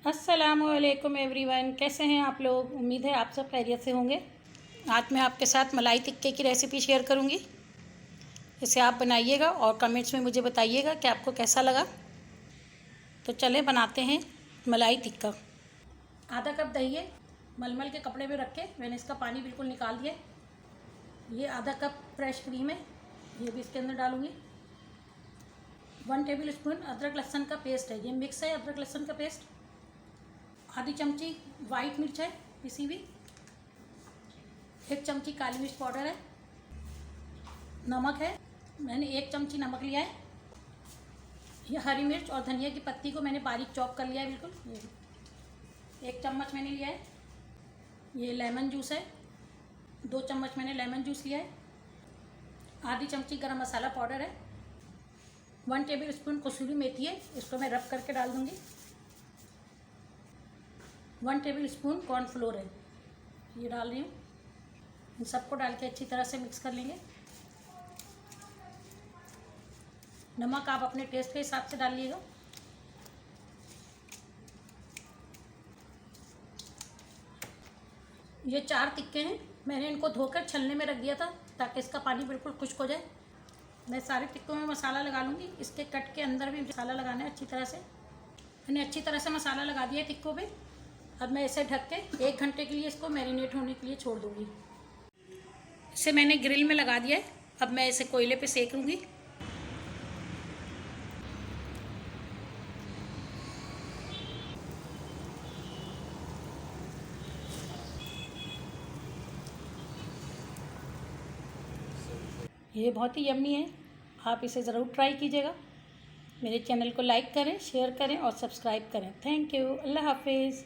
अस्सलामुअलैकुम एवरीवन, कैसे हैं आप लोग। उम्मीद है आप सब खैरियत से होंगे। आज मैं आपके साथ मलाई टिक्के की रेसिपी शेयर करूंगी। इसे आप बनाइएगा और कमेंट्स में मुझे बताइएगा कि आपको कैसा लगा। तो चलें बनाते हैं मलाई टिक्का। आधा कप दही है, मलमल के कपड़े में रख के मैंने इसका पानी बिल्कुल निकाल दिया। ये आधा कप फ्रेश क्रीम है, ये भी इसके अंदर डालूँगी। 1 टेबल स्पून अदरक लहसुन का पेस्ट है, ये मिक्स है अदरक लहसुन का पेस्ट। आधी चमची वाइट मिर्च है पिसी हुई। 1 चमची काली मिर्च पाउडर है। नमक है, मैंने 1 चमची नमक लिया है। ये हरी मिर्च और धनिया की पत्ती को मैंने बारीक चॉप कर लिया है बिल्कुल। ये 1 चम्मच मैंने लिया है। ये लेमन जूस है, 2 चम्मच मैंने लेमन जूस लिया है। आधी चमची गरम मसाला पाउडर है। 1 टेबल स्पून कसूरी मेथी है, इसको मैं रब करके डाल दूँगी। 1 टेबल स्पून कॉर्नफ्लोर है, ये डाल रही हूँ। इन सबको डाल के अच्छी तरह से मिक्स कर लेंगे। नमक आप अपने टेस्ट के हिसाब से डालिएगा। ये 4 टिक्के हैं, मैंने इनको धोकर छलने में रख दिया था ताकि इसका पानी बिल्कुल खुश्क हो जाए। मैं सारे टिक्कों में मसाला लगा लूँगी। इसके कट के अंदर भी मसाला लगाना है अच्छी तरह से। मैंने अच्छी तरह से मसाला लगा दिया टिक्कों पे। अब मैं इसे ढक के 1 घंटे के लिए इसको मैरिनेट होने के लिए छोड़ दूँगी। इसे मैंने ग्रिल में लगा दिया है। अब मैं इसे कोयले पे सेक लूँगी। ये बहुत ही यम्मी है, आप इसे ज़रूर ट्राई कीजिएगा। मेरे चैनल को लाइक करें, शेयर करें और सब्सक्राइब करें। Thank you. अल्लाह हाफिज़।